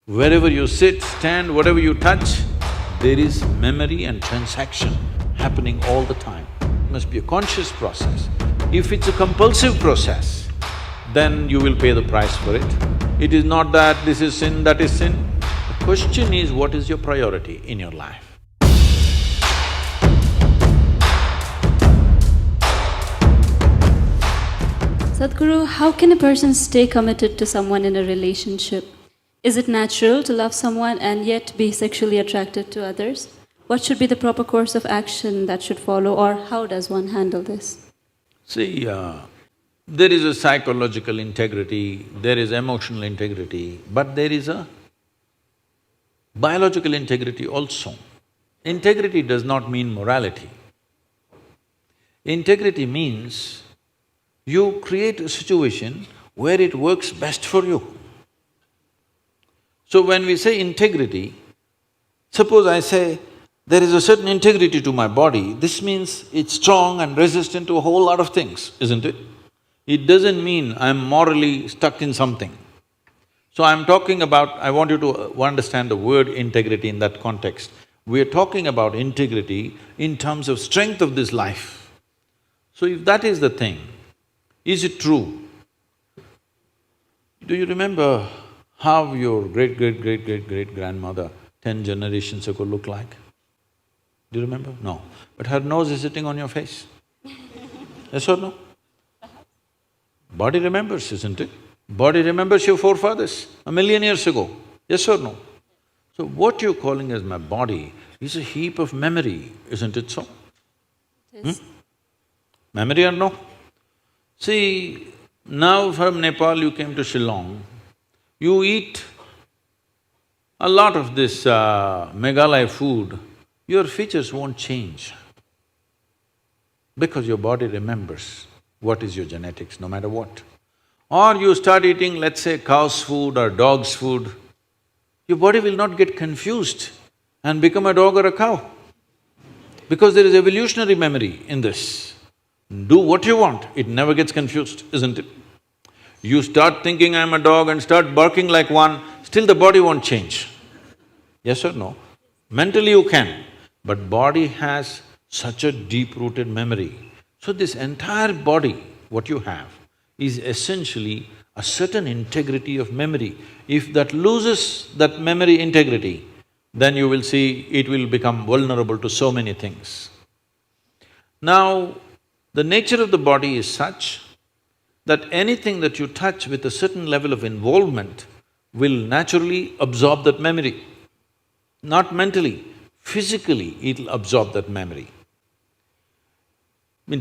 Wherever you sit, stand, whatever you touch, there is memory and transaction happening all the time. It must be a conscious process. If it's a compulsive process, then you will pay the price for it. It is not that this is sin, that is sin. The question is, what is your priority in your life? Sadhguru, how can a person stay committed to someone in a relationship? Is it natural to love someone and yet be sexually attracted to others? What should be the proper course of action that should follow, or how does one handle this? See, there is a psychological integrity, there is emotional integrity, but there is a biological integrity also. Integrity does not mean morality. Integrity means you create a situation where it works best for you. So when we say integrity, suppose I say, there is a certain integrity to my body, this means it's strong and resistant to a whole lot of things, isn't it? It doesn't mean I'm morally stuck in something. So I'm talking about… I want you to understand the word integrity in that context. We're talking about integrity in terms of strength of this life. So if that is the thing, is it true? Do you remember how your great-great-great-great-great-grandmother 10 generations ago looked like? Do you remember? No. But her nose is sitting on your face. Yes or no? Body remembers, isn't it? Body remembers your forefathers 1,000,000 years ago. Yes or no? So what you're calling as my body is a heap of memory, isn't it so? Yes. Memory or no? See, now from Nepal you came to Shillong, you eat a lot of this Meghalaya food, your features won't change because your body remembers what is your genetics, no matter what. Or you start eating, let's say, cow's food or dog's food, your body will not get confused and become a dog or a cow because there is evolutionary memory in this. Do what you want, it never gets confused, isn't it? You start thinking I'm a dog and start barking like one, still the body won't change. Yes or no? Mentally you can, but body has such a deep-rooted memory. So this entire body, what you have, is essentially a certain integrity of memory. If that loses that memory integrity, then you will see it will become vulnerable to so many things. Now, the nature of the body is such that anything that you touch with a certain level of involvement will naturally absorb that memory. Not mentally, physically it'll absorb that memory.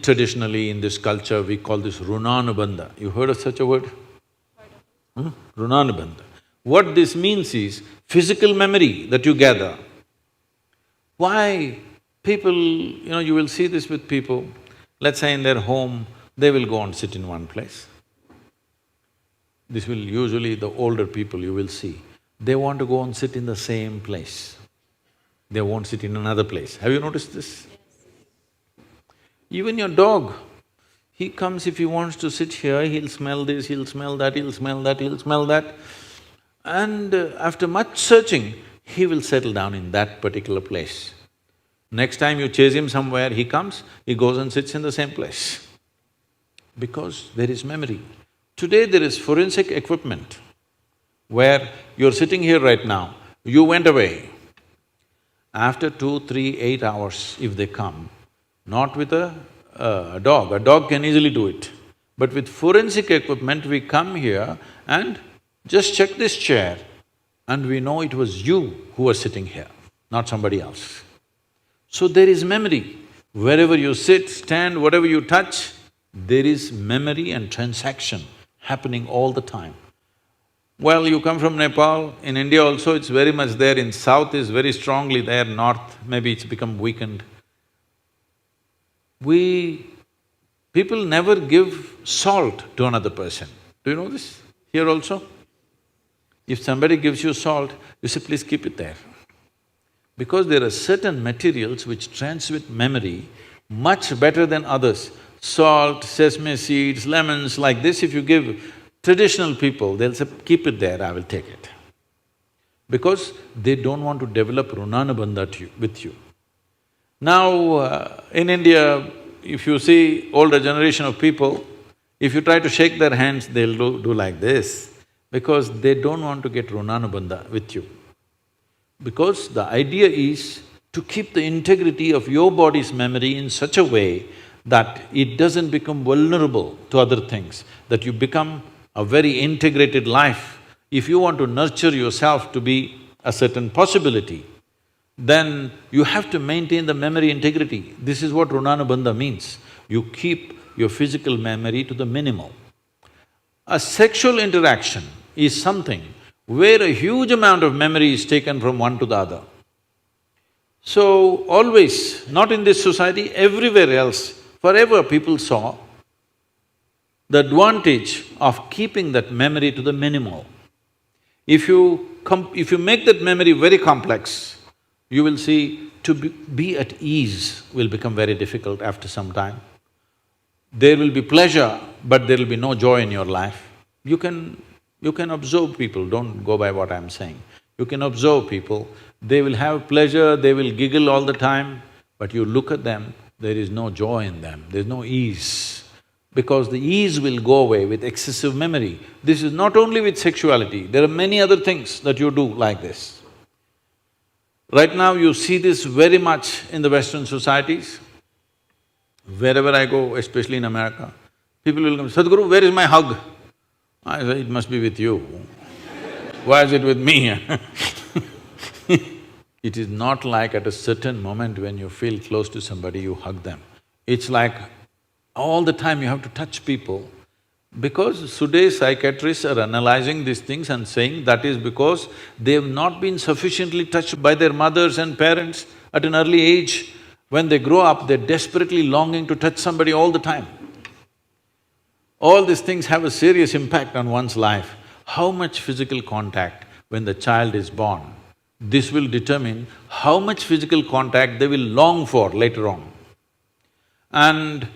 Traditionally in this culture we call this runanubandha. You heard of such a word? Runanubandha. What this means is physical memory that you gather. Why people… you will see this with people, let's say in their home, they will go and sit in one place. This will usually the older people you will see, they want to go and sit in the same place. They won't sit in another place. Have you noticed this? Even your dog, he comes, if he wants to sit here, he'll smell this, he'll smell that, he'll smell that, he'll smell that. And after much searching, he will settle down in that particular place. Next time you chase him somewhere, he comes, he goes and sits in the same place. Because there is memory. Today there is forensic equipment where you're sitting here right now, you went away. After 2, 3, 8 hours, if they come, not with a dog can easily do it. But with forensic equipment, we come here and just check this chair and we know it was you who was sitting here, not somebody else. So there is memory. Wherever you sit, stand, whatever you touch, there is memory and transaction happening all the time. Well, you come from Nepal, in India also it's very much there, in south is very strongly there, north maybe it's become weakened. People never give salt to another person. Do you know this? Here also? If somebody gives you salt, you say, please keep it there. Because there are certain materials which transmit memory much better than others. Salt, sesame seeds, lemons, like this if you give traditional people, they'll say, keep it there, I will take it. because they don't want to develop runanabandha with you. Now, in India, if you see older generation of people, if you try to shake their hands, they'll do like this, because they don't want to get runanabandha with you. Because the idea is to keep the integrity of your body's memory in such a way that it doesn't become vulnerable to other things, that you become a very integrated life. If you want to nurture yourself to be a certain possibility, then you have to maintain the memory integrity. This is what runanabandha means. You keep your physical memory to the minimal. A sexual interaction is something where a huge amount of memory is taken from one to the other. So, always, not in this society, everywhere else, forever people saw the advantage of keeping that memory to the minimal. If you make that memory very complex, you will see to be at ease will become very difficult after some time. There will be pleasure, but there will be no joy in your life. You can observe people, don't go by what I'm saying. You can observe people, they will have pleasure, they will giggle all the time, but you look at them, there is no joy in them, there's no ease. Because the ease will go away with excessive memory. This is not only with sexuality, there are many other things that you do like this. Right now you see this very much in the Western societies. Wherever I go, especially in America, people will come, Sadhguru, where is my hug? I say, it must be with you. Why is it with me? It is not like at a certain moment when you feel close to somebody, you hug them. It's like all the time you have to touch people. Because today's psychiatrists are analyzing these things and saying that is because they've not been sufficiently touched by their mothers and parents at an early age. When they grow up, they're desperately longing to touch somebody all the time. All these things have a serious impact on one's life. How much physical contact when the child is born, this will determine how much physical contact they will long for later on. And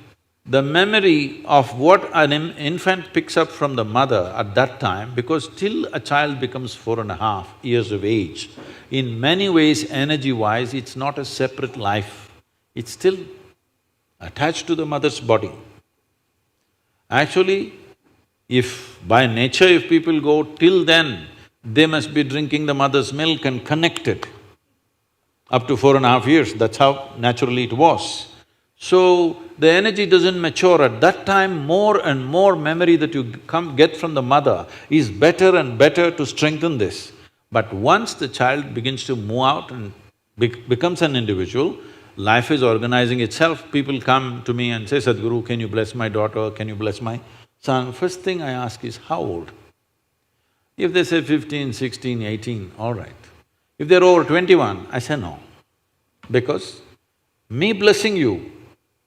the memory of what an infant picks up from the mother at that time, because till a child becomes 4.5 years of age, in many ways, energy-wise, it's not a separate life, it's still attached to the mother's body. Actually, if by nature if people go till then, they must be drinking the mother's milk and connected up to 4.5 years, that's how naturally it was. So, the energy doesn't mature. At that time, more and more memory that you get from the mother is better and better to strengthen this. But once the child begins to move out and becomes an individual, life is organizing itself. People come to me and say, Sadhguru, can you bless my daughter, can you bless my son? First thing I ask is, how old? If they say 15, 16, 18, all right. If they're over 21, I say no. Because me blessing you,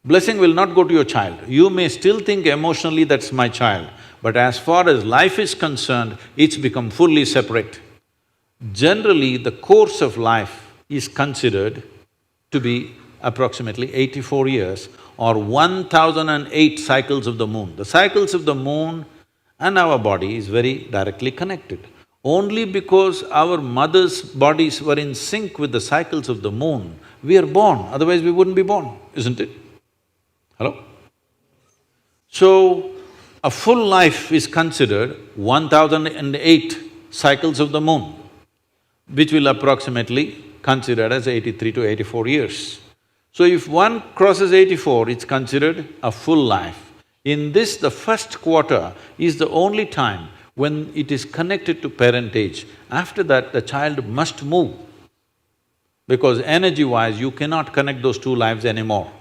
blessing will not go to your child. You may still think emotionally that's my child, but as far as life is concerned, it's become fully separate. Generally, the course of life is considered to be approximately 84 years or 1008 cycles of the moon. The cycles of the moon and our body is very directly connected. Only because our mother's bodies were in sync with the cycles of the moon, we are born, otherwise we wouldn't be born, isn't it? Hello? So, a full life is considered 1008 cycles of the moon, which will approximately considered as 83 to 84 years. So if one crosses 84, it's considered a full life. In this, the first quarter is the only time when it is connected to parentage. After that, the child must move, because energy-wise, you cannot connect those two lives anymore.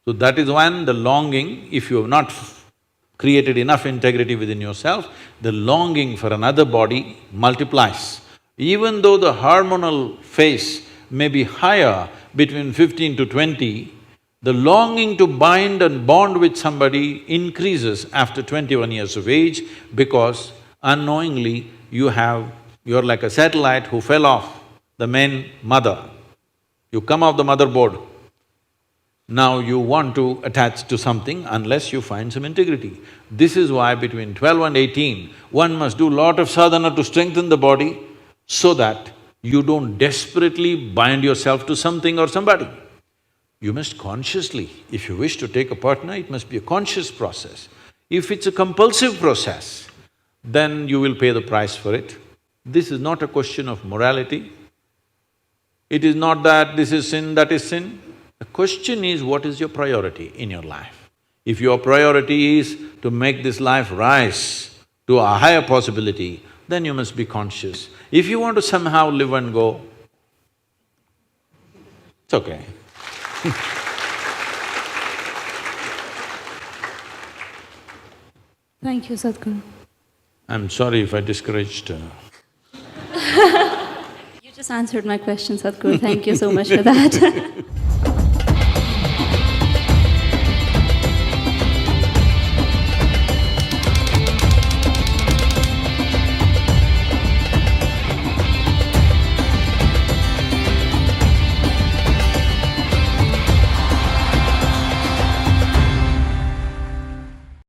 So that is when the longing, if you have not created enough integrity within yourself, the longing for another body multiplies. Even though the hormonal phase may be higher between 15 to 20, the longing to bind and bond with somebody increases after 21 years of age, because unknowingly you're like a satellite who fell off the main mother. You come off the motherboard. Now you want to attach to something unless you find some integrity. This is why between 12 and 18, one must do lot of sadhana to strengthen the body, so that you don't desperately bind yourself to something or somebody. You must consciously, if you wish to take a partner, it must be a conscious process. If it's a compulsive process, then you will pay the price for it. This is not a question of morality. It is not that this is sin, that is sin. The question is, what is your priority in your life? If your priority is to make this life rise to a higher possibility, then you must be conscious. If you want to somehow live and go, it's okay. Thank you, Sadhguru. I'm sorry if I discouraged You just answered my question, Sadhguru. Thank you so much for that.